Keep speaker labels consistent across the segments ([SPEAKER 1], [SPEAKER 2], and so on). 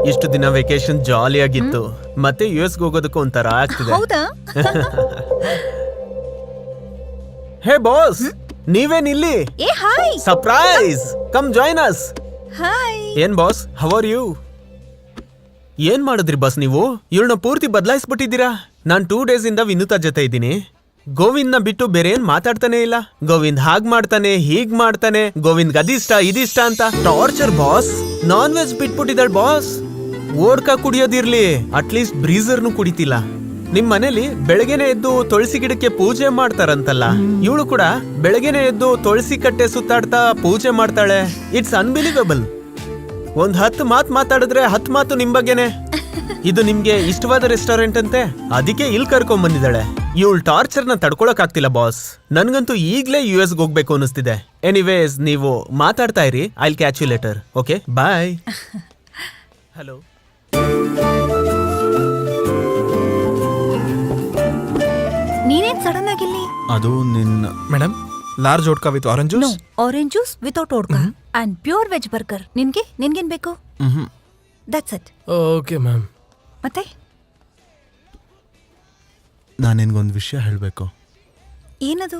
[SPEAKER 1] ಇಷ್ಟು ದಿನ ವೆಕೇಶನ್ ಜಾಲಿ ಆಗಿತ್ತು, ಮತ್ತೆ US ಹೋಗೋದಕ್ಕೂ ಒಂಥರ ಆಗ್ತಿದೆ.
[SPEAKER 2] ಹೌದಾ?
[SPEAKER 1] ಹೇ ಬಾಸ್, ನೀವೇನಿಲ್ಲಿ?
[SPEAKER 2] ಏ hi.
[SPEAKER 1] Surprise, come join us.
[SPEAKER 2] Hi.
[SPEAKER 1] ಏನ್ ಬಾಸ್, ಹೌ ಆರ್ ಯು? ಏನ್ ಮಾಡಿದ್ರಿ ಬಾಸ್ ನೀವು? ಇವಳನ್ನ ಪೂರ್ತಿ ಬದಲಾಯಿಸ್ಬಿಟ್ಟಿದ್ದೀರಾ. ನಾನ್ 2 days ಇಂದ ವಿನುತಾ ಜೊತೆ ಇದ್ದೀನಿ. ಗೋವಿಂದ್ ನ ಬಿಟ್ಟು ಬೇರೆ ಏನ್ ಮಾತಾಡ್ತಾನೆ ಇಲ್ಲ. ಗೋವಿಂದ್ ಹಾಗ್ ಮಾಡ್ತಾನೆ, ಹೀಗ್ ಮಾಡ್ತಾನೆ, ಗೋವಿಂದ್ ಅದಿಷ್ಟ ಇದಿಷ್ಟ ಅಂತ ಟಾರ್ಚರ್ ಬಾಸ್. ನಾನ್ ವೆಜ್ ಬಿಟ್ಬಿಟ್ಟಿದ್ದಾಳ ಬಾಸ್. ಓಡ್ಕಾ ಕುಡಿಯೋದಿರ್ಲಿ, ಅಟ್ಲೀಸ್ಟ್ ಬ್ರೀಸರ್ನು ಕುಡಿತಿಲ್ಲ. ನಿಮ್ ಮನೇಲಿ ಬೆಳಗ್ಗೆನೆ ಎದ್ದು ತುಳಸಿ ಗಿಡಕ್ಕೆ ಪೂಜೆ ಮಾಡ್ತಾರಂತಲ್ಲ, ಇವಳು ಕೂಡ ಬೆಳಗ್ಗೆನೆ ಎದ್ದು ತುಳಸಿ ಕಟ್ಟೆ ಸುತ್ತಾಡ್ತಾ ಪೂಜೆ ಮಾಡ್ತಾಳೆ. It's unbelievable. ಒಂದ್ 10 ಮಾತು ಮಾತಾಡಿದ್ರೆ 10 ಮಾತು ನಿಮ್ ಬಗ್ಗೆನೆ. ಇದು ನಿಮ್ಗೆ ಇಷ್ಟವಾದ ರೆಸ್ಟೋರೆಂಟ್ ಅಂತೆ, ಅದಕ್ಕೆ ಇಲ್ಲಿ ಕರ್ಕೊಂಡ್ ಬಂದಿದ್ದಾಳೆ. ಇವಳು ಟಾರ್ಚರ್ ನ ತಡ್ಕೊಳಕ್ ಆಗ್ತಿಲ್ಲ ಬಾಸ್. ನನ್ಗಂತೂ ಈಗ್ಲೇ US ಹೋಗ್ಬೇಕು ಅನಿಸ್ತಿದೆ. ಎನಿವೇಸ್, ನೀವು ಮಾತಾಡ್ತಾ ಇರಿ. I will catch you later. Okay, bye. Hello.
[SPEAKER 2] ನೀನೇನ್ ಸಡನ್ ಆಗಿಲ್ಲಿ?
[SPEAKER 3] ಅದು ನಿನ್ನ
[SPEAKER 4] madam, large vodka with orange juice.
[SPEAKER 2] Orange juice without vodka and pure veg burger. ನಿನ್ಗೇನ್ ಬೇಕು? That's it.
[SPEAKER 4] Okay ma'am.
[SPEAKER 2] ಮತ್ತೆ
[SPEAKER 3] ನಾನು ನಿನ್ಗೊಂದು ವಿಷಯ ಹೇಳಬೇಕು.
[SPEAKER 2] ಏನದು?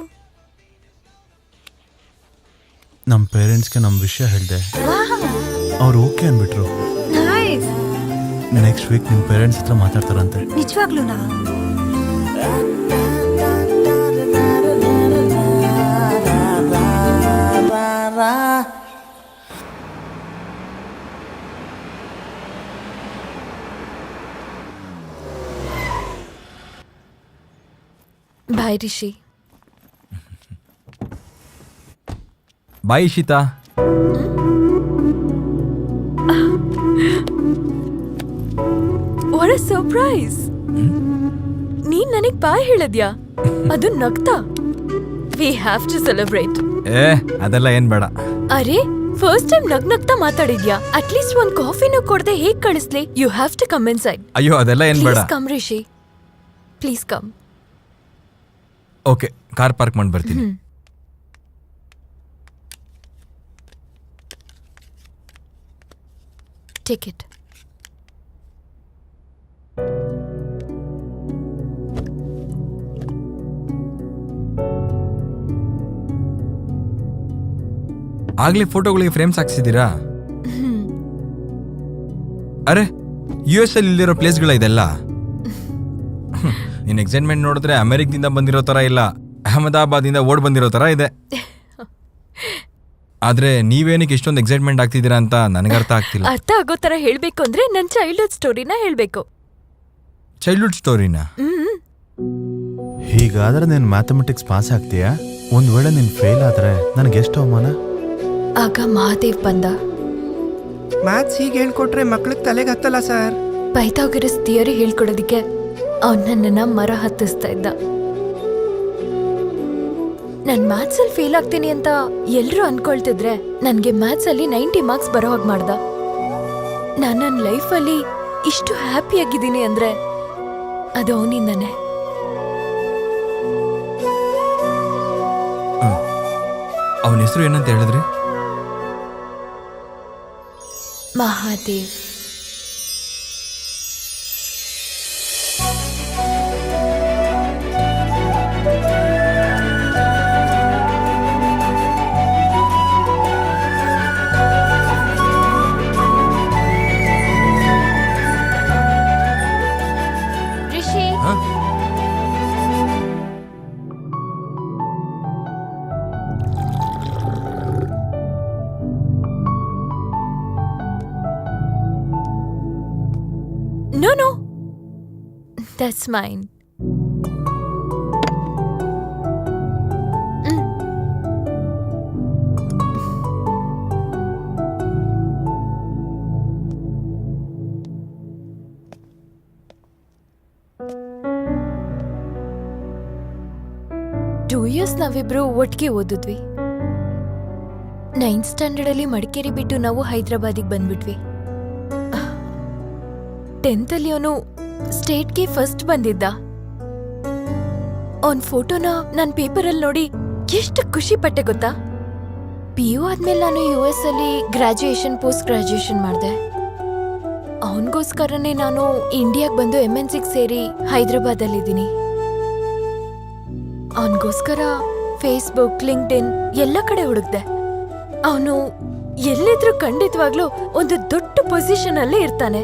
[SPEAKER 3] ನಮ್ಮ ಪೇರೆಂಟ್ಸ್ಗೆ ನಮ್ಮ ವಿಷಯ ಹೇಳಿದೆ, ಅವ್ರು ಓಕೆ ಅಂದ್ಬಿಟ್ರು.
[SPEAKER 2] ನೈಸ್.
[SPEAKER 3] ನೆಕ್ಸ್ಟ್ ವೀಕ್ ನಿಮ್ಮ ಪೇರೆಂಟ್ಸ್ ಹತ್ರ ಮಾತಾಡ್ತಾರಂತೆ.
[SPEAKER 2] ನಿಜವಾಗ್ಲೂನಾ?
[SPEAKER 5] Bye Rishi.
[SPEAKER 6] Bye Ishita.
[SPEAKER 5] What a surprise. ನೀನ್ ನನಗ್ ಬಾಯ್ ಹೇಳಿದ್ಯಾ? ಅದು ನಗ್ತಾ. We have to celebrate.
[SPEAKER 6] ಅದೆಲ್ಲ ಏನ್ ಬೇಡ.
[SPEAKER 5] ಅರೆ, ಫಸ್ಟ್ ಟೈಮ್ ನಗ್ನಗ್ತಾ ಮಾತಾಡಿದ್ಯಾ? ಅಟ್ಲೀಸ್ಟ್ ಒಂದ್ ಕಾಫಿನೂ ಕೊಡದೆ ಹೇಗ್ ಕಳಿಸ್ಲಿ? You have to come inside.
[SPEAKER 6] ಅಯ್ಯೋ, ಅದೆಲ್ಲ ಏನ್ ಬೇಡ.
[SPEAKER 5] Come Rishi, please come.
[SPEAKER 6] Okay, car park ಮಾಡಿ ಬರ್ತೀನಿ.
[SPEAKER 5] Take it.
[SPEAKER 6] ಆಗ್ಲೇ ಫೋಟೋಗಳಿಗೆ ಫ್ರೇಮ್ಸ್ ಹಾಕ್ಸಿದ್ದೀರಾ? ಅರೆ, US ಅಲ್ಲಿ ಇಲ್ಲಿರೋ ಪ್ಲೇಸ್ಗಳ ಇದೆಲ್ಲ. ನಿನ್ ಎಕ್ಸೈಟ್ಮೆಂಟ್ ನೋಡಿದ್ರೆ ಅಮೆರಿಕದಿಂದ ಬಂದಿರೋ ತರ ಇಲ್ಲ, ಅಹಮದಾಬಾದಿಂದ ಓಡ್ ಬಂದಿರೋ ತರ ಇದೆ. ಆದ್ರೆ ನೀವೇನಕ್ಕೆ ಇಷ್ಟೊಂದು ಎಕ್ಸೈಟ್ಮೆಂಟ್ ಆಗ್ತಿದ್ದೀರಾ ಅಂತ ನನಗೆ ಅರ್ಥ ಆಗ್ತಿಲ್ಲ.
[SPEAKER 5] ಅರ್ಥ ಆಗೋ ತರ ಹೇಳ್ಬೇಕು ಅಂದ್ರೆ ನನ್ ಚೈಲ್ಡ್ಹುಡ್ ಸ್ಟೋರಿನ ಹೇಳ್ಬೇಕು.
[SPEAKER 6] ಚೈಲ್ಡ್ಹುಡ್ ಸ್ಟೋರಿನಾ?
[SPEAKER 3] ಹೀಗಾದ್ರೆ ನೀನು ಮ್ಯಾಥಮೆಟಿಕ್ಸ್ ಪಾಸ್ ಆಗ್ತೀಯಾ? ಒಂದ್ ವೇಳೆ ನೀನು ಫೇಲ್ ಆದ್ರೆ ನನಗೆ ಎಷ್ಟು ಅವಮಾನ.
[SPEAKER 5] ಆಗ ಮಹಾದೇವ್ ಬಂದ.
[SPEAKER 4] ಮ್ಯಾಥ್ಸ್ ಹೀಗೆ ಹೇಳ್ಕೊಟ್ರೆ ಮಕ್ಳಿಗೆ ತಲೆಗೆ ಹತ್ತಲ್ಲ ಸರ್.
[SPEAKER 5] ಪೈಥಾಗರಸ್ ಥಿಯರಿ ಹೇಳ್ಕೊಡೋದಿಕ್ಕೆ ಅವನ್ ನನ್ನನ್ನ ಮರ ಹತ್ತಿಸ್ತಾ ಇದ್ದ. ನಾನ್ ಮ್ಯಾಥ್ಸ್ ಅಲ್ಲಿ ಫೇಲ್ ಆಗ್ತೀನಿ ಅಂತ ಎಲ್ರು ಅನ್ಕೊಳ್ತಿದ್ರೆ ನನ್ಗೆ ಮ್ಯಾಥ್ಸ್ ಅಲ್ಲಿ 90 ಮಾರ್ಕ್ಸ್ ಬರೋ ಹಾಗೆ ಮಾಡ್ದ. ನಾನ್ ನನ್ನ ಲೈಫಲ್ಲಿ ಇಷ್ಟು ಹ್ಯಾಪಿ ಆಗಿದ್ದೀನಿ ಅಂದ್ರೆ ಅದು ಅವನಿಂದಾನೆ.
[SPEAKER 6] ಅವನ ಹೆಸರು ಏನಂತ ಹೇಳಿದ್ರಿ?
[SPEAKER 5] Mahadev. Rishi, No, that's mine. Two years ನಾವಿಬ್ರು ಒಟ್ಟಿಗೆ ಓದಿದ್ವಿ. 9th ಸ್ಟ್ಯಾಂಡರ್ಡ್ ಅಲ್ಲಿ ಮಡಿಕೇರಿ ಬಿಟ್ಟು ನಾವು ಹೈದರಾಬಾದಿಗೆ ಬಂದ್ಬಿಟ್ವಿ. 10th ಅಲ್ಲಿ ಅವನು ಸ್ಟೇಟ್ಗೆ ಫಸ್ಟ್ ಬಂದಿದ್ದ. ಅವನ್ ಫೋಟೋನ ನಾನ್ ಪೇಪರಲ್ಲಿ ನೋಡಿ ಎಷ್ಟು ಖುಷಿ ಪಟ್ಟೆ ಗೊತ್ತಾ? PU ಆದ್ಮೇಲೆ ನಾನು US ಅಲ್ಲಿ ಗ್ರಾಜುಯೇಷನ್ ಪೋಸ್ಟ್ ಗ್ರಾಜುಯೇಷನ್ ಮಾಡಿದೆ. ಅವನಿಗೋಸ್ಕರನೇ ನಾನು ಇಂಡಿಯಾಗ್ ಬಂದು MNC ಸೇರಿ ಹೈದರಾಬಾದಲ್ಲಿದ್ದೀನಿ. ಅವನಿಗೋಸ್ಕರ ಫೇಸ್ಬುಕ್, ಲಿಂಕ್ಡ್ಇನ್ ಎಲ್ಲ ಕಡೆ ಹುಡುಕ್ದೆ. ಅವನು ಎಲ್ಲಿದ್ರೂ ಖಂಡಿತವಾಗ್ಲೂ ಒಂದು ದೊಡ್ಡ ಪೊಸಿಷನ್ ಅಲ್ಲೇ ಇರ್ತಾನೆ.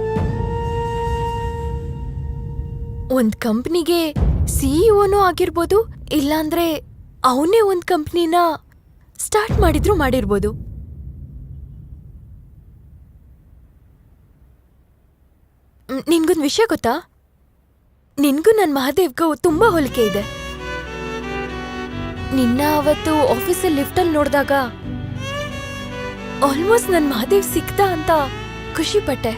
[SPEAKER 5] ಒಂದ್ ಕಂಪ್ನಿಗೆ CEO ಆಗಿರ್ಬೋದು, ಇಲ್ಲಾಂದ್ರೆ ಅವನೇ ಒಂದ್ ಕಂಪ್ನಿನ ಸ್ಟಾರ್ಟ್ ಮಾಡಿರ್ಬೋದು. ನಿನ್ಗೊಂದ್ ವಿಷಯ ಗೊತ್ತಾ? ನಿನ್ಗೂ ನನ್ ಮಹಾದೇವ್ಗೂ ತುಂಬಾ ಹೋಲಿಕೆ ಇದೆ. ನಿನ್ನ ಅವತ್ತು ಆಫೀಸಲ್ಲಿ ಲಿಫ್ಟಲ್ಲಿ ನೋಡಿದಾಗ ಆಲ್ಮೋಸ್ಟ್ ನನ್ ಮಹಾದೇವ್ ಸಿಕ್ತ ಅಂತ ಖುಷಿ ಪಟ್ಟೆ.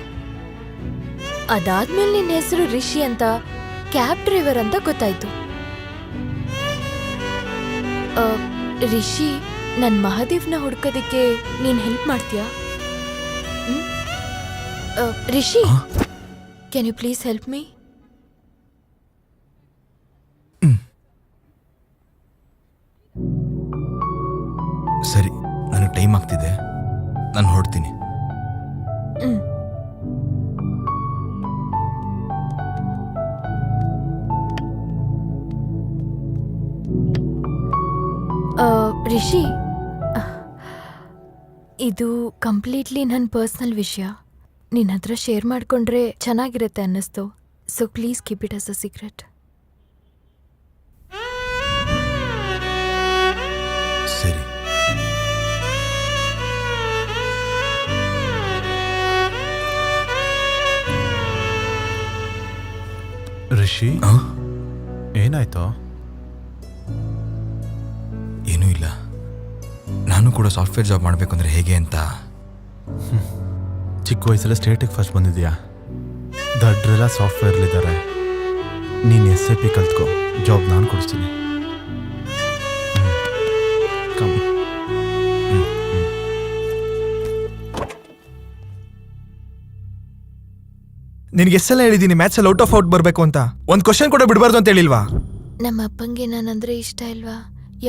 [SPEAKER 5] ಅದಾದ್ಮೇಲೆ ನಿನ್ನ ಹೆಸರು ರಿಷಿ ಅಂತ, ಕ್ಯಾಬ್ ಡ್ರೈವರ್ ಅಂತ ಗೊತ್ತಾಯ್ತು. ರಿಷಿ, ನನ್ ಮಹಾದೇವ್ನ ಹುಡ್ಕೋದಿಕ್ಕೆ ನೀನ್ ಹೆಲ್ಪ್ ಮಾಡ್ತೀಯಾ? Rishi, can you please help me?
[SPEAKER 6] ಸರಿ, ನನಗೆ ಟೈಮ್ ಆಗ್ತಿದೆ, ನಾನು ಹೊರಡ್ತೀನಿ.
[SPEAKER 5] ರಿಷಿ, ಇದು ಕಂಪ್ಲೀಟ್ಲಿ ನನ್ನ ಪರ್ಸನಲ್ ವಿಷಯ. ನಿನ್ನ ಹತ್ರ ಶೇರ್ ಮಾಡ್ಕೊಂಡ್ರೆ ಚೆನ್ನಾಗಿರುತ್ತೆ ಅನ್ನಿಸ್ತು. So please keep it as a secret.
[SPEAKER 6] ಸರಿ.
[SPEAKER 3] ರಿಷಿ, ಏನಾಯ್ತು?
[SPEAKER 6] ಏನೂ ಇಲ್ಲ. ನಾನು ಕೂಡ ಸಾಫ್ಟ್ವೇರ್ ಜಾಬ್ ಮಾಡಬೇಕು ಅಂದರೆ ಹೇಗೆ ಅಂತ.
[SPEAKER 3] ಚಿಕ್ಕ ವಯಸ್ಸಲ್ಲ ಸ್ಟೇಟಿಗೆ ಫಸ್ಟ್ ಬಂದಿದ್ಯಾ? ದಡ್ರೆಲ್ಲ ಸಾಫ್ಟ್ವೇರ್ಲಿದ್ದಾರೆ. ನೀನು SAP ಕಲ್ತ್ಕೋ, ಜಾಬ್ ನಾನು ಕೊಡಿಸ್ತೀನಿ.
[SPEAKER 4] ನಿನ್ಗೆ ಎಷ್ಟೆಲ್ಲ ಹೇಳಿದ್ದೀನಿ ಮ್ಯಾಥ್ಸಲ್ಲಿ ಔಟ್ ಆಫ್ ಔಟ್ ಬರಬೇಕು ಅಂತ. ಒಂದು ಕ್ವಶನ್ ಕೂಡ ಬಿಡಬಾರ್ದು ಅಂತ ಹೇಳಿಲ್ವಾ?
[SPEAKER 5] ನಮ್ಮ ಅಪ್ಪಂಗೆ ನಾನಂದ್ರೆ ಇಷ್ಟ ಇಲ್ವಾ?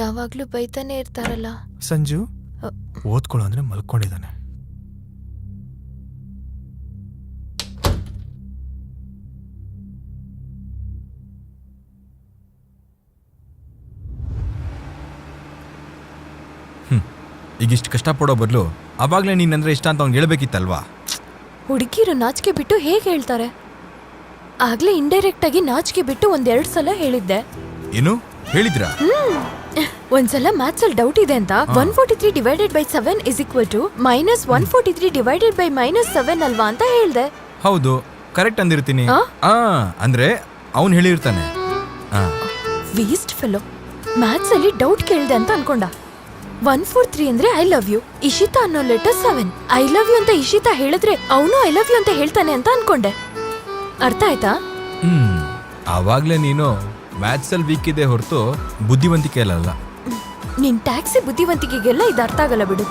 [SPEAKER 5] ಯಾವಾಗ್ಲೂ ಬೈತಾನೆ ಇರ್ತಾರಲ್ಲ.
[SPEAKER 4] ಸಂಜು ಓದ್ಕೊಳ್ಳೋ ಅಂದ್ರೆ ಮಲ್ಕೊಂಡಿದ್ದಾನೆ.
[SPEAKER 6] ಈಗಿಷ್ಟು ಕಷ್ಟಪಡೋ ಬದಲು ಆವಾಗಲೇ ನೀನಂದ್ರೆ ಇಷ್ಟ ಅಂತ ಅವ್ನಿಗೆ ಹೇಳ್ಬೇಕಿತ್ತಲ್ವಾ?
[SPEAKER 5] ಹುಡುಗಿರು ನಾಚಿಕೆ ಬಿಟ್ಟು ಹೇಗೆ ಹೇಳ್ತಾರೆ? ಆಗ್ಲೇ ಇಂಡೈರೆಕ್ಟ್ ಆಗಿ ನಾಚಿಕೆ ಬಿಟ್ಟು 1-2 ಸಲ ಹೇಳಿದ್ದೆ.
[SPEAKER 6] ಏನು ಹೇಳಿದ್ರಾ?
[SPEAKER 5] ಒಂದ್ಸಲ ಮ್ಯಾಥ್ಸ್ ಅಲ್ಲಿ ಡೌಟ್ ಇದೆ ಅಂತ 143 divided by 7 is equal to -143 divided by -7 ಅಲ್ವಾ ಅಂತ ಹೇಳ್ದೆ.
[SPEAKER 6] ಹೌದು, ಕರೆಕ್ಟ್ ಅಂದಿರ್ತೀನಿ. ಅಂದ್ರೆ ಅವನು ಹೇಳಿರ್ತಾನೆ.
[SPEAKER 5] Waste fellow. ಮ್ಯಾಥ್ಸ್ ಅಲ್ಲಿ ಡೌಟ್ ಕೇಳ್ದೆ ಅಂತ ಅನ್ಕೊಂಡ. 143 ಅಂದ್ರೆ ಐ ಲವ್ ಯು, ಇಶಿತಾ ಅನ್ನೋ ಲೆಟರ್ 7. ಐ ಲವ್ ಯು ಅಂತ ಇಶಿತಾ ಹೇಳಿದ್ರೆ ಅವನು ಐ ಲವ್ ಯು ಅಂತ ಹೇಳ್ತಾನೆ ಅಂತ ಅನ್ಕೊಂಡೆ. ಅರ್ಥ ಆಯ್ತಾ?
[SPEAKER 6] ಆವಾಗ್ಲೇ ನೀನು ಮ್ಯಾಥ್ಸ್ ಅಲ್ಲಿ ವೀಕ್ ಇದೆ ಹೊರತು ಬುದ್ಧಿವಂತಿಕೆ ಅಲ್ಲ.
[SPEAKER 5] ನಿನ್ ಟ್ಯಾಕ್ಸಿ ಬುದ್ಧಿವಂತಿಕೆಗೆಲ್ಲ ಇದು ಅರ್ಥ ಆಗಲ್ಲ ಬಿಡು.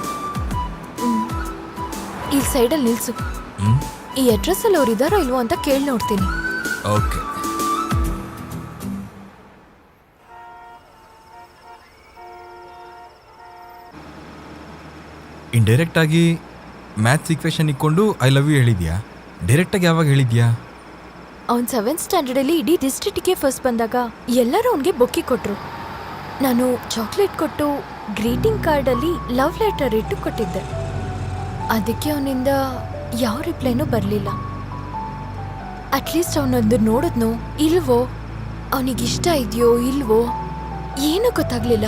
[SPEAKER 5] ಈ ಸೈಡಲ್ಲಿ ನಿಲ್ಸು. ಈ ಅಡ್ರೆಸ್ ಅಲ್ಲಿ ಅವ್ರು ಇದಾರೋ ಇಲ್ವೋ ಅಂತ ಕೇಳಿ ನೋಡ್ತೀನಿ.
[SPEAKER 6] ಓಕೆ. ಇಂಡೈರೆಕ್ಟ್ ಆಗಿ ಮ್ಯಾಥ್ಸ್ ಈಕ್ವೇಷನ್ ಇಕ್ಕೊಂಡು ಐ ಲವ್ ಯು ಹೇಳಿದ್ಯಾ? ಡೈರೆಕ್ಟ್ ಆಗಿ ಯಾವಾಗ ಹೇಳಿದ್ಯಾ?
[SPEAKER 5] ಅವ್ನು 7th ಸ್ಟ್ಯಾಂಡರ್ಡ್ ಅಲ್ಲಿ ಇಡೀ ಡಿಸ್ಟ್ರಿಕ್ಟ್ಗೆ ಫಸ್ಟ್ ಬಂದಾಗ ಎಲ್ಲರೂ ಅವನಿಗೆ ಬೊಕ್ಕಿ ಕೊಟ್ರು. ನಾನು ಚಾಕ್ಲೇಟ್ ಕೊಟ್ಟು ಗ್ರೀಟಿಂಗ್ ಕಾರ್ಡ್ ಅಲ್ಲಿ ಲವ್ ಲೆಟರ್ ಇಟ್ಟು ಕೊಟ್ಟಿದ್ದೆ. ಅದಕ್ಕೆ ಅವನಿಂದ ಯಾವ ರಿಪ್ಲೈನೂ ಬರಲಿಲ್ಲ. ಅಟ್ಲೀಸ್ಟ್ ಅವನೊಂದು ನೋಡಿದ್ನೋ ಇಲ್ವೋ, ಅವನಿಗಿಷ್ಟ ಇದೆಯೋ ಇಲ್ವೋ ಏನೂ ಗೊತ್ತಾಗ್ಲಿಲ್ಲ.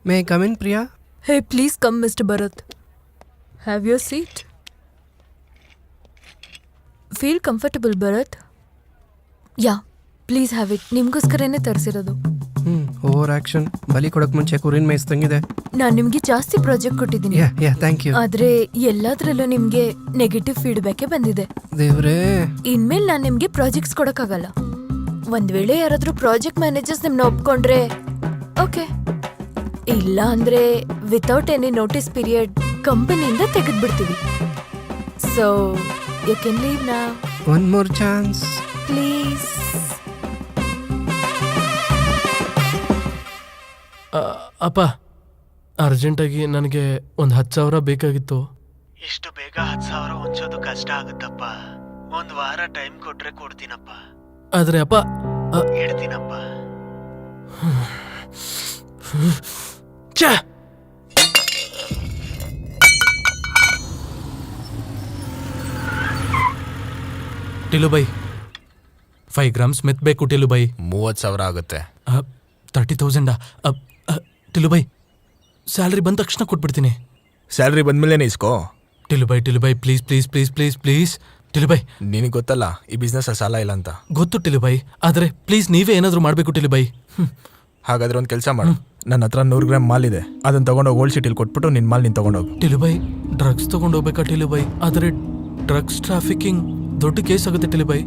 [SPEAKER 4] May I come in Priya?
[SPEAKER 5] Hey, please come, Mr. Bharat. Have your seat. Feel comfortable, Bharat. Yeah, please have it. ನಿಮ್ಗೋಸ್ಕರನೇ ತರಿಸಿರೋದು.
[SPEAKER 4] Over action. ಬಲಿ ಕೊಡಕ್ ಮುಂಚೆ ಕುರಿನ್ ಮೇಯಿಸ್ದಂಗಿದೆ.
[SPEAKER 5] ನಾನ್ ನಿಮ್ಗೆ ಜಾಸ್ತಿ ಪ್ರಾಜೆಕ್ಟ್ ಕೊಟ್ಟಿದ್ದೀನಿ,
[SPEAKER 4] ಥ್ಯಾಂಕ್ ಯು.
[SPEAKER 5] ಆದ್ರೆ ಎಲ್ಲಾದ್ರಲ್ಲೂ ನಿಮ್ಗೆ ನೆಗೆಟಿವ್ ಫೀಡ್ಬ್ಯಾಕ್ ಬಂದಿದೆ.
[SPEAKER 4] ದೇವ್ರೇ,
[SPEAKER 5] ಇನ್ಮೇಲೆ ನಾನ್ ನಿಮ್ಗೆ ಪ್ರಾಜೆಕ್ಟ್ಸ್ ಕೊಡಕ್ಕಾಗಲ್ಲ. ಒಂದ್ ವೇಳೆ ಯಾರಾದ್ರೂ ಪ್ರಾಜೆಕ್ಟ್ ಮ್ಯಾನೇಜರ್ಸ್ ನಿಮ್ನ ಒಪ್ಕೊಂಡ್ರೆ ಓಕೆ, ಇಲ್ಲ ಅಂದ್ರೆ ವಿತೌಟ್ ಎನಿ ನೋಟಿಸ್ ಪೀರಿಯಡ್ ಕಂಪನಿಯಿಂದ ತೆಗೆದ್ಬಿಡ್ತೀವಿ. ಸೊ ಯು ಕ್ಯಾನ್ ಲೀವ್ ನಾ,
[SPEAKER 4] ಒನ್ ಮೋರ್ ಚಾನ್ಸ್
[SPEAKER 5] ಪ್ಲೀಸ್.
[SPEAKER 7] ಅಪ್ಪ, ಅರ್ಜೆಂಟಾಗಿ ನನಗೆ ಒಂದು 10,000 ಬೇಕಾಗಿತ್ತು.
[SPEAKER 1] ಇಷ್ಟು ಬೇಗ 10,000 ಹೊಂಚೋದು ಕಷ್ಟ ಆಗುತ್ತಪ್ಪ. ಒಂದ್ ವಾರ ಟೈಮ್ ಕೊಟ್ರೆ ಕೊಡ್ತೀನಪ್ಪ.
[SPEAKER 7] ಆದರೆ ಅಪ್ಪ,
[SPEAKER 1] ಹೇಳ್ತೀನಪ್ಪ.
[SPEAKER 7] ಛೇ! ಟಿಲುಬೈ 5 ಗ್ರಾಮ್ಸ್ ಮೆತ್ ಬೇಕು ಟಿಲುಬೈ.
[SPEAKER 3] 30,000 ಆಗುತ್ತೆ.
[SPEAKER 7] 30,000. ಟಿಲುಬೈ ಸ್ಯಾಲ್ರಿ ಬಂದ ತಕ್ಷಣ ಕೊಟ್ಬಿಡ್ತೀನಿ.
[SPEAKER 3] ಸ್ಯಾಲ್ರಿ ಬಂದ್ಮೇಲೆ ಇಸ್ಕೋ.
[SPEAKER 7] ಟಿಲುಬೈ please please please please please ಟಿಲುಬೈ.
[SPEAKER 3] ನಿನಗೆ ಗೊತ್ತಲ್ಲ ಈ ಬಿಸ್ನೆಸ್ ಸಾಲ ಇಲ್ಲ ಅಂತ.
[SPEAKER 7] ಗೊತ್ತು ಟಿಲುಬೈ, ಆದರೆ ಪ್ಲೀಸ್ ನೀವೇ ಏನಾದರೂ ಮಾಡಬೇಕು ಟಿಲುಬೈ.
[SPEAKER 3] ಹಾಗಾದ್ರೆ ಒಂದು ಕೆಲಸ ಮಾಡು, ನನ್ನ ಹತ್ರ 100 ಗ್ರಾಮ್ ಮಾಲ್ ಇದೆ, ಅದನ್ನ ತಗೊಂಡೋಗಿ ಓಲ್ಡ್ ಸಿಟಿಲಿ ಕೊಟ್ಬಿಟ್ಟು ನಿನ್ನ ಮಾಲ್ ನೀನು ತಗೊಂಡೋಗು.
[SPEAKER 7] ಟಿಲುಬೈ ಡ್ರಗ್ಸ್ ತಗೊಂಡು ಹೋಗ್ಬೇಕಾ ಟಿಲುಬೈ? ಆದರೆ ಡ್ರಗ್ಸ್ ಟ್ರಾಫಿಕಿಂಗ್ ದೊಡ್ಡ ಕೇಸ್ ಆಗುತ್ತೆ ಟಿಲುಬೈ.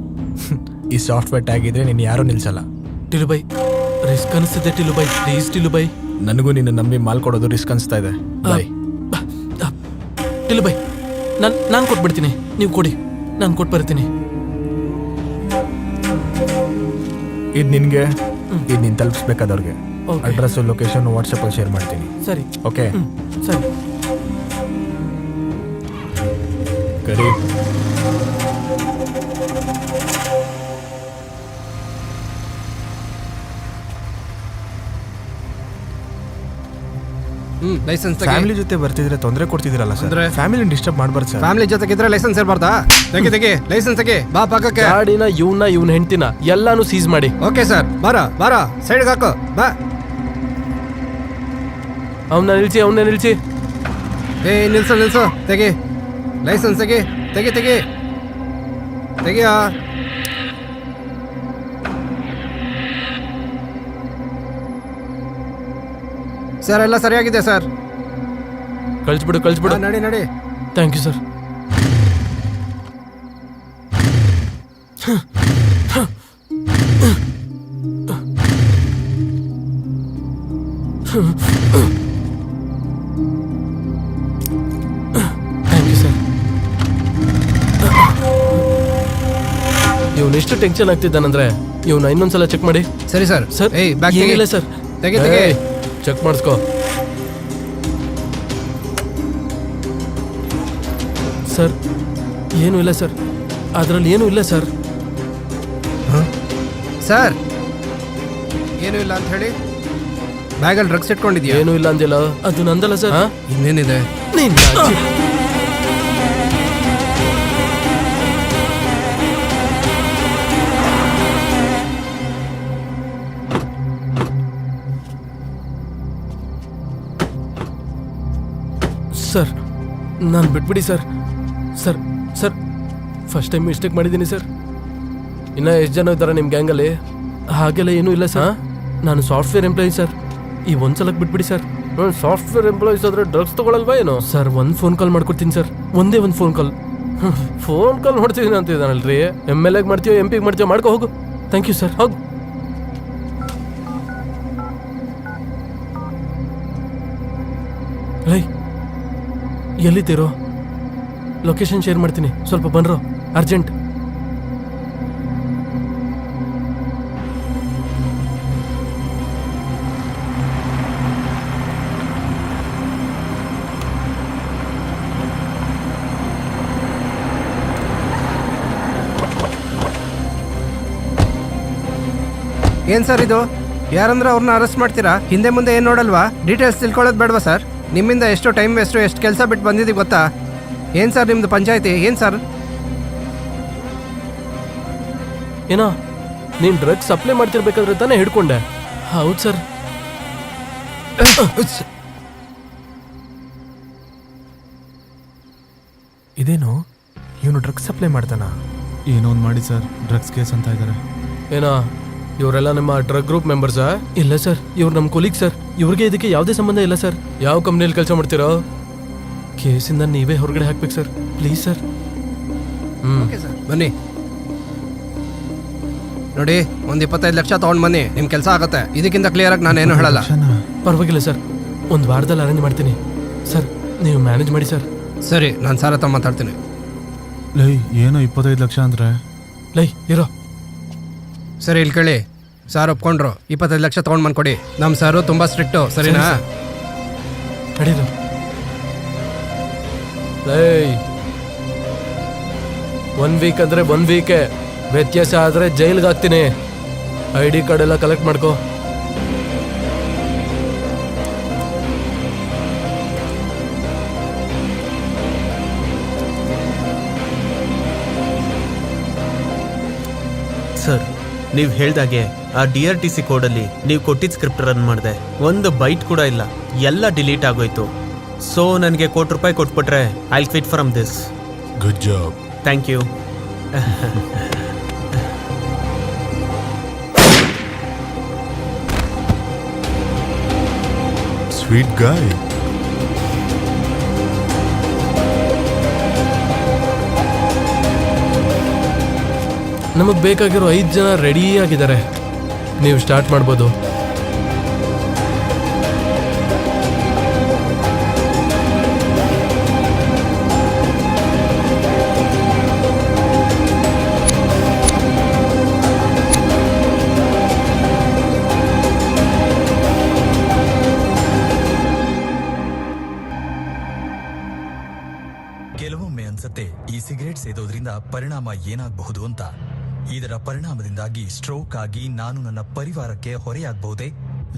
[SPEAKER 3] ಈ ಸಾಫ್ಟ್ವೇರ್ ಟ್ಯಾಗ್ ಇದ್ರೆ ನೀನು ಯಾರೂ ನಿಲ್ಸಲ್ಲ.
[SPEAKER 7] ಟಿಲುಬೈ ರಿಸ್ಕ್ ಅನಿಸ್ತಿದೆ ಟಿಲುಬೈ, ಪ್ಲೀಸ್ ಟಿಲುಬೈ.
[SPEAKER 3] ನನಗೂ ನಿನ್ನ ನಂಬಿ ಮಾಲ್ ಕೊಡೋದು ರಿಸ್ಕ್ ಅನಿಸ್ತಾ ಇದೆ. ಬಾಯ್
[SPEAKER 7] ಟಿಲುಬೈ, ನಾನು ಕೊಟ್ಬಿಡ್ತೀನಿ, ನೀವು ಕೊಡಿ, ನಾನು ಕೊಟ್ಟು ಬರ್ತೀನಿ.
[SPEAKER 3] ಇದು ನಿನಗೆ, ಇದು ನೀನು ತಲುಪಿಸ್ಬೇಕಾದವ್ರಿಗೆ.
[SPEAKER 7] Okay.
[SPEAKER 3] ಅಡ್ರೆಸ್ ಲೊಕೇಶನ್ ವಾಟ್ಸಪ್ಪಲ್ಲಿ ಶೇರ್ ಮಾಡ್ತೀನಿ.
[SPEAKER 7] ಸರಿ,
[SPEAKER 3] ಓಕೆ
[SPEAKER 7] ಸರಿ.
[SPEAKER 3] ಕರಿ.
[SPEAKER 4] ಲೈಸೆನ್ಸ್
[SPEAKER 3] ಫ್ಯಾಮಿಲಿ ಜೊತೆ ಬರ್ತಿದ್ರೆ ತೊಂದರೆ ಕೊಡ್ತಿದ್ದೀರಲ್ಲ ಸರ್. ಫ್ಯಾಮಿಲಿ ಡಿಸ್ಟರ್ಬ್ ಮಾಡಬಾರ್ದು ಸರ್.
[SPEAKER 4] ಫ್ಯಾಮಿಲಿ ಜೊತೆಗಿದ್ರೆ ಲೈಸೆನ್ಸ್ ಇರ್ಬಾರ್ದಾ? ತೆಗಿ ಲೈಸೆನ್ಸ್ ತೆಗಿ. ಬಾ ಪಕ್ಕಕ್ಕೆ.
[SPEAKER 7] ಗಾಡಿನ ಇವನ ಹೆಂಡ್ತಿನ ಎಲ್ಲಾನು ಸೀಸ್ ಮಾಡಿ.
[SPEAKER 4] ಓಕೆ ಸರ್, ಬಾರ ಸೈಡ್ಗೆ ಹಾಕು. ಬಾ.
[SPEAKER 7] ಅವನ್ನ ನಿಲ್ಸಿ.
[SPEAKER 4] ನಿಲ್ಸು. ತೆಗಿ ಲೈಸೆನ್ಸ್ ತೆಗಿ. ತೆಗಿಯಾ. ಸರ್ ಎಲ್ಲ ಸರಿಯಾಗಿದೆ ಸರ್.
[SPEAKER 7] ಕಳಿಸ್ಬಿಡು.
[SPEAKER 4] ನಡಿ.
[SPEAKER 7] Thank you sir. Thank you sir. ಇವನು ಎಷ್ಟು ಟೆನ್ಷನ್ ಆಗ್ತಿದ್ದಾನಂದ್ರೆ ಇವನು ಇನ್ನೊಂದ್ಸಲ ಚೆಕ್ ಮಾಡಿ.
[SPEAKER 4] ಸರಿ ಸರ್.
[SPEAKER 7] ಸರ್
[SPEAKER 4] ಬ್ಯಾಗ್
[SPEAKER 7] ಏನಿಲ್ಲ ಸರ್.
[SPEAKER 4] ತೆಗಿ.
[SPEAKER 7] ಚೆಕ್ ಮಾಡಿಸ್ಕೋ ಸರ್. ಏನೂ ಇಲ್ಲ ಸರ್, ಅದರಲ್ಲಿ ಏನೂ ಇಲ್ಲ ಸರ್.
[SPEAKER 4] ಸರ್ ಏನೂ ಇಲ್ಲ ಅಂತ ಹೇಳಿ ಬ್ಯಾಗಲ್ಲಿ ಡ್ರಗ್ಸ್ ಇಟ್ಕೊಂಡಿದ್ಯಾ?
[SPEAKER 7] ಏನೂ ಇಲ್ಲ ಅಂದಿಲ್ಲ, ಅದು ನಂದಲ್ಲ ಸರ್.
[SPEAKER 4] ಇನ್ನೇನಿದೆ?
[SPEAKER 7] ಸರ್ ನಾನು ಬಿಟ್ಬಿಡಿ ಸರ್. ಫಸ್ಟ್ ಟೈಮ್ ಮಿಸ್ಟೇಕ್ ಮಾಡಿದ್ದೀನಿ ಸರ್. ಇನ್ನು ಎಷ್ಟು ಜನ ಇದ್ದಾರೆ ನಿಮ್ಮ ಗ್ಯಾಂಗಲ್ಲಿ? ಹಾಗೆಲ್ಲ ಏನೂ ಇಲ್ಲ ಸರ್. ನಾನು ಸಾಫ್ಟ್ವೇರ್ ಎಂಪ್ಲಾಯಿ ಸರ್. ಈ ಒಂದ್ಸಲಕ್ಕೆ ಬಿಟ್ಬಿಡಿ ಸರ್. ನಾನು ಸಾಫ್ಟ್ವೇರ್ ಎಂಪ್ಲಾಯೀಸ್ ಆದರೆ ಡ್ರಗ್ಸ್ ತೊಗೊಳಲ್ವಾ ಏನೋ? ಸರ್ ಒಂದು ಫೋನ್ ಕಾಲ್ ಮಾಡ್ಕೊಡ್ತೀನಿ ಸರ್, ಒಂದೇ ಒಂದು ಫೋನ್ ಕಾಲ್ ಮಾಡ್ತಿದ್ದೀನಿ ಅಂತಿದ್ದಾನಲ್ರಿ. MLAಗೆ ಮಾಡ್ತೀಯೋ MP ಮಾಡ್ತೀಯೋ ಮಾಡ್ಕೊ ಹೋಗು. ಥ್ಯಾಂಕ್ ಯು ಸರ್, ಹೋಗು. ರೈ ಎಲ್ಲಿದ್ದೀರೋ? ಲೊಕೇಶನ್ ಶೇರ್ ಮಾಡ್ತೀನಿ, ಸ್ವಲ್ಪ ಬನ್ರೋ, ಅರ್ಜೆಂಟ್.
[SPEAKER 4] ಏನ್ ಸರ್ ಇದು? ಯಾರಂದ್ರೆ ಅವ್ರನ್ನ ಅರೆಸ್ಟ್ ಮಾಡ್ತೀರಾ? ಹಿಂದೆ ಮುಂದೆ ಏನ್ ನೋಡಲ್ವಾ? ಡೀಟೇಲ್ಸ್ ತಿಳ್ಕೊಳ್ಳೋದು ಬೇಡವಾ ಸರ್? ನಿಮ್ಮಿಂದ ಎಷ್ಟು ಟೈಮ್ ವೇಸ್ಟು, ಎಷ್ಟು ಕೆಲಸ ಬಿಟ್ಟು ಬಂದಿದ್ದೀವಿ ಗೊತ್ತಾ? ಏನು ಸರ್ ನಿಮ್ಮದು ಪಂಚಾಯತಿ? ಏನು ಸರ್?
[SPEAKER 7] ಏನೋ ನೀನು ಡ್ರಗ್ಸ್ ಸಪ್ಲೈ ಮಾಡ್ತಿರ್ಬೇಕಾದ್ರೆ ತಾನೇ ಹಿಡ್ಕೊಂಡೆ? ಹೌದು ಸರ್.
[SPEAKER 3] ಇದೇನು ಇವನು ಡ್ರಗ್ಸ್ ಸಪ್ಲೈ ಮಾಡ್ತಾನ?
[SPEAKER 8] ಏನೋ ಒಂದು ಮಾಡಿ ಸರ್, ಡ್ರಗ್ಸ್ ಕೇಸ್ ಅಂತ ಇದ್ದಾರೆ.
[SPEAKER 7] ಏನೋ ಇವರೆಲ್ಲ ನಮ್ಮ ಡ್ರಗ್ ಗ್ರೂಪ್ ಮೆಂಬರ್ಸಾ? ಇಲ್ಲ ಸರ್, ಇವ್ರು ನಮ್ಮ ಕೊಲೀಗ್ ಸರ್. ಇವ್ರಿಗೆ ಇದಕ್ಕೆ ಯಾವುದೇ ಸಂಬಂಧ ಇಲ್ಲ ಸರ್. ಯಾವ ಕಂಪ್ನಿಯಲ್ಲಿ ಕೆಲಸ ಮಾಡ್ತೀರೋ? ಕೇಸಿಂದ ನೀವೇ ಹೊರಗಡೆ ಹಾಕ್ಬೇಕು sir, please sir.
[SPEAKER 4] Okay sir, ಬನ್ನಿ. ನೋಡಿ, ಒಂದು 25 ಲಕ್ಷ ತೊಗೊಂಡು ಬನ್ನಿ, ನಿಮ್ಮ ಕೆಲಸ ಆಗುತ್ತೆ. ಇದಕ್ಕಿಂತ ಕ್ಲಿಯರ್ ಆಗಿ ನಾನೇನು ಹೇಳಲ್ಲ.
[SPEAKER 7] ಪರವಾಗಿಲ್ಲ ಸರ್, ಒಂದು ವಾರದಲ್ಲಿ ಅರೇಂಜ್ ಮಾಡ್ತೀನಿ ಸರ್. ನೀವು ಮ್ಯಾನೇಜ್ ಮಾಡಿ ಸರ್.
[SPEAKER 4] ಸರಿ, ನಾನು ಸಾರ್ ಹತ್ರ ಮಾತಾಡ್ತೀನಿ.
[SPEAKER 3] ಲೈ ಏನೋ 25 ಲಕ್ಷ ಅಂದ್ರೆ
[SPEAKER 7] ಲೈ ಇರೋ.
[SPEAKER 4] ಸರಿ, ಇಲ್ಲಿ ಕೇಳಿ. ಸಾರ್ ಒಪ್ಕೊಂಡ್ರು, 25 ಲಕ್ಷ ತೊಗೊಂಡು ಬಂದ್ಕೊಡಿ. ನಮ್ಮ ಸಾರು ತುಂಬ ಸ್ಟ್ರಿಕ್ಟು, ಸರಿನಾ?
[SPEAKER 7] ನಡೀರು. ಲೈ 1 ವೀಕ್ ಅಂದ್ರೆ 1 ವೀಕೆ. ವ್ಯತ್ಯಾಸ ಆದ್ರೆ ಜೈಲ್ಗೆ ಹಾಕ್ತೀನಿ. ID ಕಾರ್ಡ್ ಎಲ್ಲ ಕಲೆಕ್ಟ್ ಮಾಡ್ಕೋ.
[SPEAKER 1] ಸರ್, ನೀವು ಹೇಳ್ದಾಗೆ ಆ DRTC ಕೋಡಲ್ಲಿ ನೀವು ಕೊಟ್ಟಿದ್ದ ಸ್ಕ್ರಿಪ್ಟ್ ರನ್ ಮಾಡಿದೆ. ಒಂದು ಬೈಟ್ ಕೂಡ ಇಲ್ಲ, ಎಲ್ಲ ಡಿಲೀಟ್ ಆಗೋಯ್ತು. ಸೊ ನನಗೆ ₹1 ಕೊಟ್ಬಿಟ್ರೆ I quit from this.
[SPEAKER 3] Good job.
[SPEAKER 1] Thank you.
[SPEAKER 3] Sweet guy.
[SPEAKER 7] ನಮಗೆ ಬೇಕಾಗಿರೋ 5 ಜನ ರೆಡಿ ಆಗಿದ್ದಾರೆ. ನೀವು ಸ್ಟಾರ್ಟ್ ಮಾಡ್ಬೋದು.
[SPEAKER 8] ಕೆಲವೊಮ್ಮೆ ಅನ್ಸತ್ತೆ ಈ ಸಿಗರೇಟ್ ಸೇದೋದ್ರಿಂದ ಪರಿಣಾಮ ಏನಾಗಬಹುದು ಅಂತ. ಇದರ ಪರಿಣಾಮದಿಂದಾಗಿ ಸ್ಟ್ರೋಕ್ ಆಗಿ ನಾನು ನನ್ನ ಪರಿವಾರಕ್ಕೆ ಹೊರೆಯಾಗಬಹುದೇ?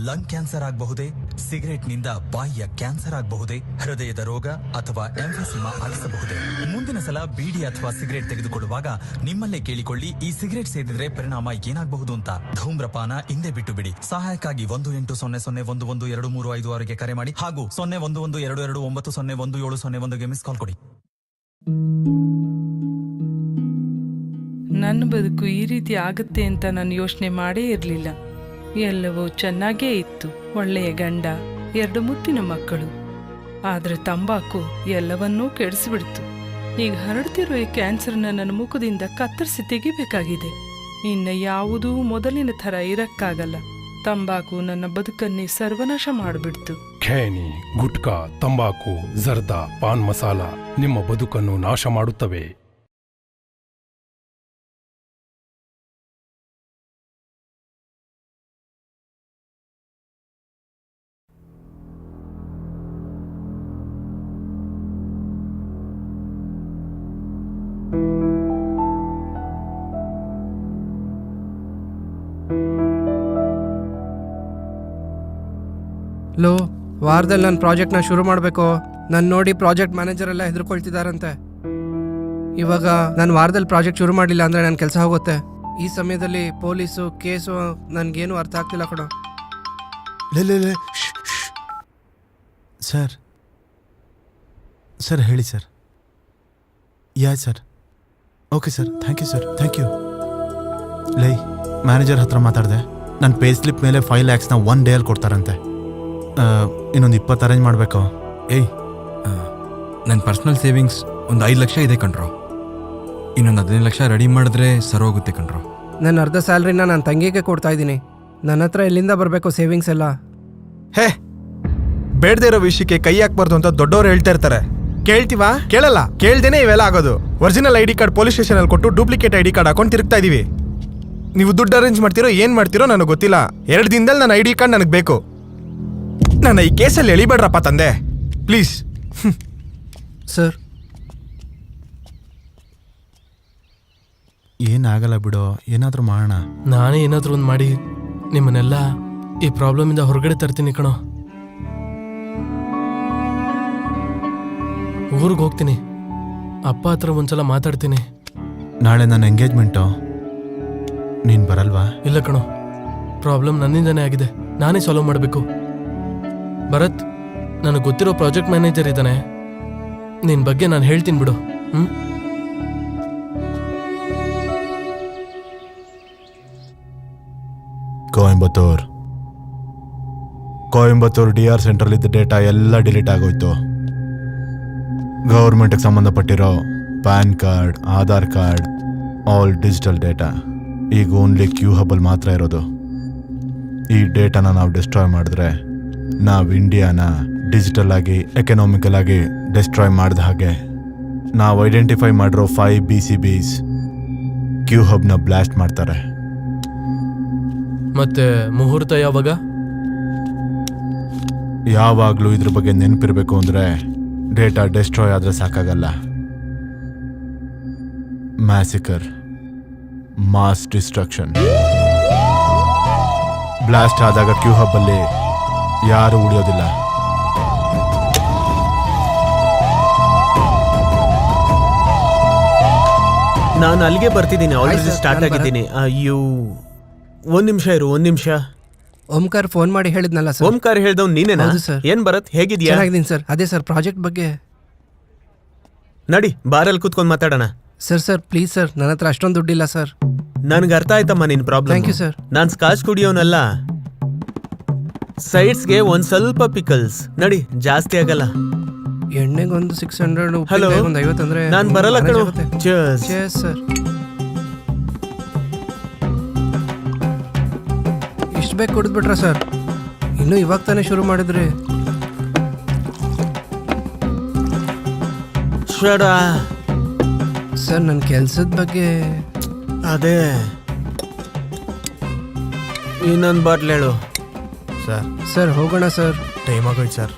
[SPEAKER 8] ಲಂಗ್ ಕ್ಯಾನ್ಸರ್ ಆಗಬಹುದೇ? ಸಿಗರೇಟ್ನಿಂದ ಬಾಯಿಯ ಕ್ಯಾನ್ಸರ್ ಆಗಬಹುದೇ? ಹೃದಯದ ರೋಗ ಅಥವಾ ಎಂಫಿಸಿಮಾ ಆಗಿಸಬಹುದೇ? ಮುಂದಿನ ಸಲ ಬೀಡಿ ಅಥವಾ ಸಿಗರೇಟ್ ತೆಗೆದುಕೊಳ್ಳುವಾಗ ನಿಮ್ಮಲ್ಲೇ ಕೇಳಿಕೊಳ್ಳಿ, ಈ ಸಿಗರೇಟ್ ಸೇದಿದ್ರೆ ಪರಿಣಾಮ ಏನಾಗಬಹುದು ಅಂತ. ಧೂಮ್ರಪಾನ ಹಿಂದೆ ಬಿಟ್ಟು ಬಿಡಿ. ಸಹಾಯಕ್ಕಾಗಿ 1800112356ಗೆ ಕರೆ ಮಾಡಿ ಹಾಗೂ 0112290101ಗೆ ಮಿಸ್ ಕಾಲ್ ಕೊಡಿ.
[SPEAKER 9] ನನ್ನ ಬದುಕು ಈ ರೀತಿ ಆಗುತ್ತೆ ಅಂತ ನಾನು ಯೋಚನೆ ಮಾಡೇ ಇರಲಿಲ್ಲ. ಎಲ್ಲವೂ ಚೆನ್ನಾಗೇ ಇತ್ತು. ಒಳ್ಳೆಯ ಗಂಡ, 2 ಮುತ್ತಿನ ಮಕ್ಕಳು. ಆದರೆ ತಂಬಾಕು ಎಲ್ಲವನ್ನೂ ಕೆಡಿಸಿಬಿಡ್ತು. ಈಗ ಹರಡ್ತಿರೋ ಈ ಕ್ಯಾನ್ಸರ್ನ ನನ್ನ ಮುಖದಿಂದ ಕತ್ತರಿಸಿ ತೆಗಿಬೇಕಾಗಿದೆ. ಇನ್ನು ಯಾವುದೂ ಮೊದಲಿನ ಥರ ಇರಕ್ಕಾಗಲ್ಲ. ತಂಬಾಕು ನನ್ನ ಬದುಕನ್ನೇ ಸರ್ವನಾಶ ಮಾಡಿಬಿಡ್ತು.
[SPEAKER 10] ಖೇನಿ, ಗುಟ್ಕಾ, ತಂಬಾಕು, ಜರ್ದಾ, ಪಾನ್ ಮಸಾಲ ನಿಮ್ಮ ಬದುಕನ್ನು ನಾಶ ಮಾಡುತ್ತವೆ.
[SPEAKER 4] ಲೋ, ವಾರದಲ್ಲಿ ನನ್ನ ಪ್ರಾಜೆಕ್ಟ್ನ ಶುರು ಮಾಡಬೇಕು. ನಾನು ನೋಡಿ ಪ್ರಾಜೆಕ್ಟ್ ಮ್ಯಾನೇಜರ್ ಎಲ್ಲ ಹೆದರ್ಕೊಳ್ತಿದ್ದಾರಂತೆ. ಇವಾಗ ನಾನು ವಾರದಲ್ಲಿ ಪ್ರಾಜೆಕ್ಟ್ ಶುರು ಮಾಡಲಿಲ್ಲ ಅಂದರೆ ನನ್ನ ಕೆಲಸ ಹೋಗುತ್ತೆ. ಈ ಸಮಯದಲ್ಲಿ ಪೊಲೀಸು ಕೇಸು ನನಗೇನು ಅರ್ಥ ಆಗ್ತಿಲ್ಲ ಕಣೋ.
[SPEAKER 3] ಸರ್ ಸರ್ ಹೇಳಿ sir. Yeah sir. Okay sir, thank you sir, thank you. ಲೈ ಮ್ಯಾನೇಜರ್ ಹತ್ರ ಮಾತಾಡಿದೆ. ನನ್ನ ಪೇ ಸ್ಲಿಪ್ ಮೇಲೆ 5 lakhsನ 1 ಡೇಯಲ್ಲಿ ಕೊಡ್ತಾರಂತೆ. ಇನ್ನೊಂದು 20 ಅರೇಂಜ್ ಮಾಡಬೇಕು.
[SPEAKER 6] ಏಯ್, ನನ್ನ ಪರ್ಸ್ನಲ್ ಸೇವಿಂಗ್ಸ್ ಒಂದು 5 ಲಕ್ಷ ಇದೆ ಕಣ್ರೋ. ಇನ್ನೊಂದು 15 ಲಕ್ಷ ರೆಡಿ ಮಾಡಿದ್ರೆ ಸರೋಗುತ್ತೆ ಕಣ್ರೋ.
[SPEAKER 4] ನನ್ನ ಅರ್ಧ ಸ್ಯಾಲ್ರಿನ ನನ್ನ ತಂಗಿಗೆ ಕೊಡ್ತಾ ಇದ್ದೀನಿ. ನನ್ನ ಹತ್ರ ಎಲ್ಲಿಂದ ಬರಬೇಕು ಸೇವಿಂಗ್ಸ್ ಎಲ್ಲ?
[SPEAKER 11] ಹೇ, ಬೇಡದೇ ಇರೋ ವಿಷಯಕ್ಕೆ ಕೈ ಹಾಕ್ಬಾರ್ದು ಅಂತ ದೊಡ್ಡವರು ಹೇಳ್ತಾ ಇರ್ತಾರೆ. ಕೇಳ್ತೀವಾ? ಕೇಳಲ್ಲ. ಕೇಳ್ದೇನೆ ಇವೆಲ್ಲ ಆಗೋದು. ಒರಿಜಿನಲ್ ID ಕಾರ್ಡ್ ಪೊಲೀಸ್ ಸ್ಟೇಷನಲ್ಲಿ ಕೊಟ್ಟು ಡೂಪ್ಲಿಕೇಟ್ ID ಕಾರ್ಡ್ ಹಾಕೊಂಡು ತಿರುಗ್ತಾ ಇದೀವಿ. ನೀವು ದುಡ್ಡು ಅರೇಂಜ್ ಮಾಡ್ತಿರೋ ಏನು ಮಾಡ್ತಿರೋ ನನಗೆ ಗೊತ್ತಿಲ್ಲ. 2 ದಿನದಲ್ಲಿ ನನ್ನ ID ಕಾರ್ಡ್ ನನಗೆ ಬೇಕು. ನನ್ನ ಈ ಕೇಸಲ್ಲಿ ಎಳಿಬೇಡ್ರಪ್ಪ ತಂದೆ, ಪ್ಲೀಸ್.
[SPEAKER 4] ಸರ್,
[SPEAKER 3] ಏನಾಗಲ್ಲ ಬಿಡೋ, ಏನಾದರೂ ಮಾಡೋಣ.
[SPEAKER 7] ನಾನೇ ಏನಾದರೂ ಒಂದು ಮಾಡಿ ನಿಮ್ಮನ್ನೆಲ್ಲ ಈ ಪ್ರಾಬ್ಲಮಿಂದ ಹೊರಗಡೆ ತರ್ತೀನಿ ಕಣೋ. ಊರಿಗೆ ಹೋಗ್ತೀನಿ. ಅಪ್ಪ ಹತ್ರ ಒಂದ್ಸಲ ಮಾತಾಡ್ತೀನಿ.
[SPEAKER 3] ನಾಳೆ ನನ್ನ ಎಂಗೇಜ್ಮೆಂಟು, ನೀನು ಬರಲ್ವಾ?
[SPEAKER 7] ಇಲ್ಲ ಕಣೋ, ಪ್ರಾಬ್ಲಮ್ ನನ್ನಿಂದನೇ ಆಗಿದೆ. ನಾನೇ ಸಾಲ್ವ್ ಮಾಡಬೇಕು. ಭರತ್, ನನಗೆ ಗೊತ್ತಿರೋ ಪ್ರಾಜೆಕ್ಟ್ ಮ್ಯಾನೇಜರ್ ಇದ್ದಾನೆ. ನಿನ್ನ ಬಗ್ಗೆ ನಾನು ಹೇಳ್ತೀನಿ ಬಿಡು.
[SPEAKER 3] ಕೊಯಂಬತ್ತೂರ್ DR ಸೆಂಟ್ರಲ್ಲಿದ್ದ ಡೇಟಾ ಎಲ್ಲ ಡಿಲೀಟ್ ಆಗೋಯ್ತು. ಗೌರ್ಮೆಂಟ್ಗೆ ಸಂಬಂಧಪಟ್ಟಿರೋ PAN card, Aadhaar card, all digital data ಈಗ ಓನ್ಲಿ ಕ್ಯೂ ಹಬ್ಬಲ್ ಮಾತ್ರ ಇರೋದು. ಈ ಡೇಟಾನ ನಾವು ಡಿಸ್ಟ್ರಾಯ್ ಮಾಡಿದ್ರೆ ನಾವು ಇಂಡಿಯಾನ ಡಿಜಿಟಲ್ ಆಗಿ ಎಕನಾಮಿಕಲ್ ಆಗಿ ಡಿಸ್ಟ್ರಾಯ್ ಮಾಡಿದ ಹಾಗೆ ನಾವು ಐಡೆಂಟಿಫೈ ಮಾಡಿರೋ 5 BCBs ಕ್ಯೂ ಹಬ್ನ ಬ್ಲಾಸ್ಟ್ ಮಾಡ್ತಾರೆ.
[SPEAKER 7] ಮತ್ತೆ ಮುಹೂರ್ತ ಯಾವಾಗ?
[SPEAKER 3] ಯಾವಾಗಲೂ ಇದ್ರ ಬಗ್ಗೆ ನೆನಪಿರಬೇಕು ಅಂದರೆ ಡೇಟಾ ಡಿಸ್ಟ್ರಾಯ್ ಆದರೆ ಸಾಕಾಗಲ್ಲ. ಮ್ಯಾಸಿಕರ್, ಮಾಸ್ ಡಿಸ್ಟ್ರಕ್ಷನ್. ಬ್ಲಾಸ್ಟ್ ಆದಾಗ ಕ್ಯೂ ಹಬ್ಬಲ್ಲಿ ಯಾರು ಉಳಿಯೋದಿಲ್ಲ.
[SPEAKER 1] ನಾನು ಅಲ್ಲಿಗೆ ಬರ್ತಿದ್ದೀನಿ, ಆಲ್ರೆಡಿ
[SPEAKER 4] ಆಯ್ತು ಸರ್,
[SPEAKER 1] ಸ್ಟಾರ್ಟ್
[SPEAKER 4] ನಾನು
[SPEAKER 1] ಆಗಿದ್ದೀನಿ. ಅಯ್ಯೋ, ಒಂದ್ ನಿಮಿಷ ಇರು, ಒಂದ್ ನಿಮಿಷ.
[SPEAKER 4] ಓಂಕಾರ್ ಫೋನ್ ಮಾಡಿ ಹೇಳಿದ್ನಲ್ಲ ಸರ್.
[SPEAKER 1] ಓಂಕಾರ ಹೇಳ್ದವ್ ನೀನೇನಾ?
[SPEAKER 4] ಹೌದು ಸರ್.
[SPEAKER 1] ಏನ್ ಭರತ್, ಹೇಗಿದ್ಯಾ?
[SPEAKER 4] ಚೆನ್ನಾಗಿದ್ದೀನಿ ಸರ್. ಅದೇ ಸರ್ ಪ್ರಾಜೆಕ್ಟ್ ಬಗ್ಗೆ.
[SPEAKER 1] ನಡಿ ಬಾರಲ್ಲಿ ಕೂತ್ಕೊಂಡ್ ಮಾತಾಡೋಣ.
[SPEAKER 4] ಸರ್ ಪ್ಲೀಸ್ ಸರ್, ನನ್ನ ಹತ್ರ ಅಷ್ಟೊಂದು ದುಡ್ಡಿಲ್ಲ ಸರ್.
[SPEAKER 1] ನನ್ಗೆ ಅರ್ಥ ಆಯ್ತಮ್ಮ ನಿನ್ ಪ್ರಾಬ್ಲಮ್.
[SPEAKER 4] Thank you sir.
[SPEAKER 1] ನಾನ್ ಸ್ಕಾಚ್ ಕುಡಿಯೋನಲ್ಲ. ಸೈಡ್ಸ್ಗೆ ಒಂದ್ ಸ್ವಲ್ಪ ಪಿಕಲ್ಸ್. ನಡಿ, ಜಾಸ್ತಿ ಆಗಲ್ಲ.
[SPEAKER 4] ಎಣ್ಣೆಗೊಂದು 600,
[SPEAKER 1] ಹಲೋ,
[SPEAKER 4] ಒಂದು 50 ಅಂದ್ರೆ
[SPEAKER 1] ನಾನ್ ಬರಲ್ಲ ಕಣೋ. Cheers.
[SPEAKER 4] ಸರ್. ಇಷ್ಟು ಬೇಕು ಕುಡಿದ್ಬಿಟ್ರ ಸರ್? ಇನ್ನು ಇವಾಗ ತಾನೇ ಶುರು ಮಾಡಿದ್ರಿ. ಸರ್ ನನ್ನ ಕೆಲ್ಸದ ಬಗ್ಗೆ.
[SPEAKER 1] ಅದೇ ಇನ್ನೊಂದ್ ಬಾಟ್ಲ್ ಹೇಳು.
[SPEAKER 4] ಸರ್ ಹೋಗೋಣ ಸರ್.
[SPEAKER 11] ಟೈಮ್ ಆಗೋಯ್ತು ಸರ್.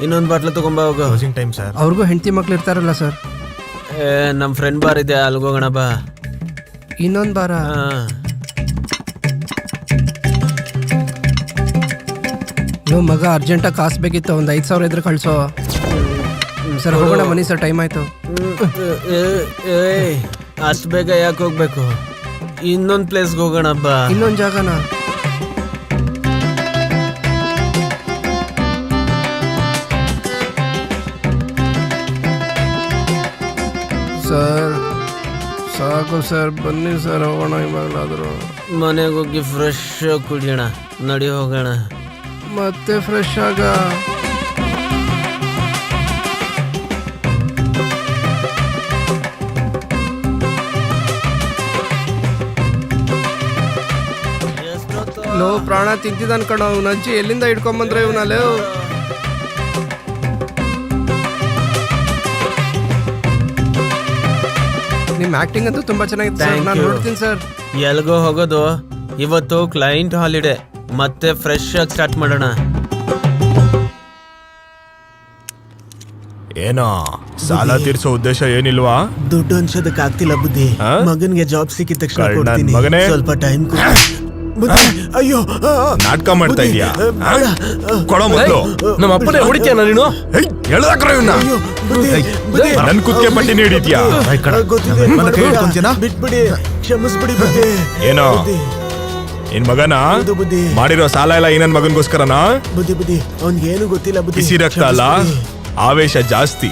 [SPEAKER 1] ಇನ್ನೊಂದ್ ಬಾಟ್ಲ್ ತಗೊಂಬ ಹೋಗು.
[SPEAKER 11] Closing time sir.
[SPEAKER 4] ಅವ್ರಿಗೂ ಹೆಂಡತಿ ಮಕ್ಳು ಇರ್ತಾರಲ್ಲ ಸರ್.
[SPEAKER 1] ನಮ್ ಫ್ರೆಂಡ್ ಬಾರ್ ಇದೆ, ಅಲ್ಗೋಗೋಣ ಬಾ.
[SPEAKER 4] ಇನ್ನೊಂದು ಬಾರ. ನೀವು ಮಗ ಅರ್ಜೆಂಟಾಗಿ ಕಾಸು ಬೇಕಿತ್ತು, ಒಂದು 5,000 ಇದ್ರೆ ಕಳ್ಸೋ. ಸರ್ ಹೋಗೋಣ ಬನ್ನಿ ಸರ್, ಟೈಮ್ ಆಯ್ತು.
[SPEAKER 1] ಅಷ್ಟು ಬೇಗ ಯಾಕೆ ಹೋಗ್ಬೇಕು? ಇನ್ನೊಂದ್ ಪ್ಲೇಸ್ಗೆ ಹೋಗೋಣ ಬಾ.
[SPEAKER 4] ಇನ್ನೊಂದು ಜಾಗನ? ಸರ್ ಸಾಕು ಸರ್, ಬನ್ನಿ ಸರ್ ಹೋಗೋಣ ಇವಾಗಲಾದರೂ.
[SPEAKER 1] ಮನೆಗೆ ಹೋಗಿ ಫ್ರೆಶ್ ಕುಡಿಯೋಣ. ನಡಿ ಹೋಗೋಣ.
[SPEAKER 4] ಮತ್ತೆ ಫ್ರೆಶ್ ಆಗ. ಲೋ ಪ್ರಾಣ ತಿಂತಿದ್ದಾನ ಕಣ ಅವ್ನ ಅಜ್ಜಿ. ಎಲ್ಲಿಂದ ಹಿಡ್ಕೊಂಬಂದ್ರೆ ಇವನಲ್ಲಿ. ನಿಮ್ ಆಕ್ಟಿಂಗ್ ಅಂತೂ ತುಂಬಾ ಚೆನ್ನಾಗಿತ್ತು ಸರ್. ನಾನು ನೋಡ್ತೀನಿ ಸರ್.
[SPEAKER 1] ಎಲ್ಗೋ ಹೋಗೋದು? ಇವತ್ತು ಕ್ಲೈಂಟ್ ಹಾಲಿಡೇ, ಮತ್ತೆ ಫ್ರೆಶ್ ಆಗಿ ಸ್ಟಾರ್ಟ್ ಮಾಡೋಣ.
[SPEAKER 11] ಏನೋ ಸಾಲ ತೀರ್ಸೋ ಉದ್ದೇಶ ಏನಿಲ್ವಾ?
[SPEAKER 1] ದುಡ್ಡು ಅನ್ಸೋದಕ್ಕೆ ಆಗ್ತಿಲ್ಲ ಬುದ್ಧಿ. ಮಗನ್ಗೆ ಜಾಬ್ ಸಿಕ್ಕಿದ ತಕ್ಷಣ ಕೊಡ್ತೀನಿ.
[SPEAKER 11] ಮಗನೇ,
[SPEAKER 1] ಸ್ವಲ್ಪ ಟೈಮ್ ಅಯ್ಯೋ,
[SPEAKER 11] ನಾಟಕ ಮಾಡ್ತಾ ಇದೀಯಾ? ಕೊಡೋ ಮೊದಲು.
[SPEAKER 7] ನಮ್ಮ ಅಪ್ಪನೇ ಹೊಡಿತೀಯ ನೀನು?
[SPEAKER 11] ನನ್ ಕುತ್ತಿಗೆ ಪಟ್ಟಿ ಹಿಡಿತೀಯಾ?
[SPEAKER 1] ಬಿಟ್ಬಿಡಿ, ಕ್ಷಮಿಸ್ಬಿಡಿ ಬುದ್ಧಿ.
[SPEAKER 11] ಏನೋ ನಿನ್ ಮಗನ ಮಾಡಿರೋ ಸಾಲ ಎಲ್ಲ ಏನನ್ ಮಗನ್ಗೋಸ್ಕರನಾ?
[SPEAKER 1] ಬುದ್ಧಿ ಬುದ್ಧಿ, ಅವ್ನ್ಗೆ ಏನು ಗೊತ್ತಿಲ್ಲ ಬುದ್ಧಿ.
[SPEAKER 11] ಬಿಸಿ ರಕ್ತ ಅಲ್ಲ, ಆವೇಶ ಜಾಸ್ತಿ.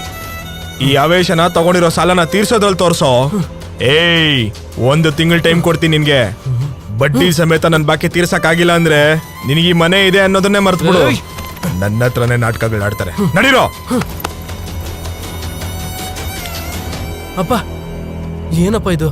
[SPEAKER 11] ಈ ಆವೇಶನ ತಗೊಂಡಿರೋ ಸಾಲನ ತೀರ್ಸೋದ್ರಲ್ಲಿ ತೋರ್ಸೋ. ಏಯ್, 1 ತಿಂಗಳ ಟೈಮ್ ಕೊಡ್ತೀನಿ ನಿನ್ಗೆ. ಬಡ್ಡಿ ಸಮೇತ ನನ್ ಬಾಕಿ ತೀರ್ಸಕ್ ಆಗಿಲ್ಲ ಅಂದ್ರೆ ನಿನಗೆ ಈ ಮನೆ ಇದೆ ಅನ್ನೋದನ್ನೇ ಮರ್ತ್ಬಿಡು. ನನ್ನ ಹತ್ರನೇ ನಾಟಕಗಳು ಆಡ್ತಾರೆ. ನಡೀರೋ.
[SPEAKER 7] ಅಪ್ಪ ಏನಪ್ಪ ಇದು?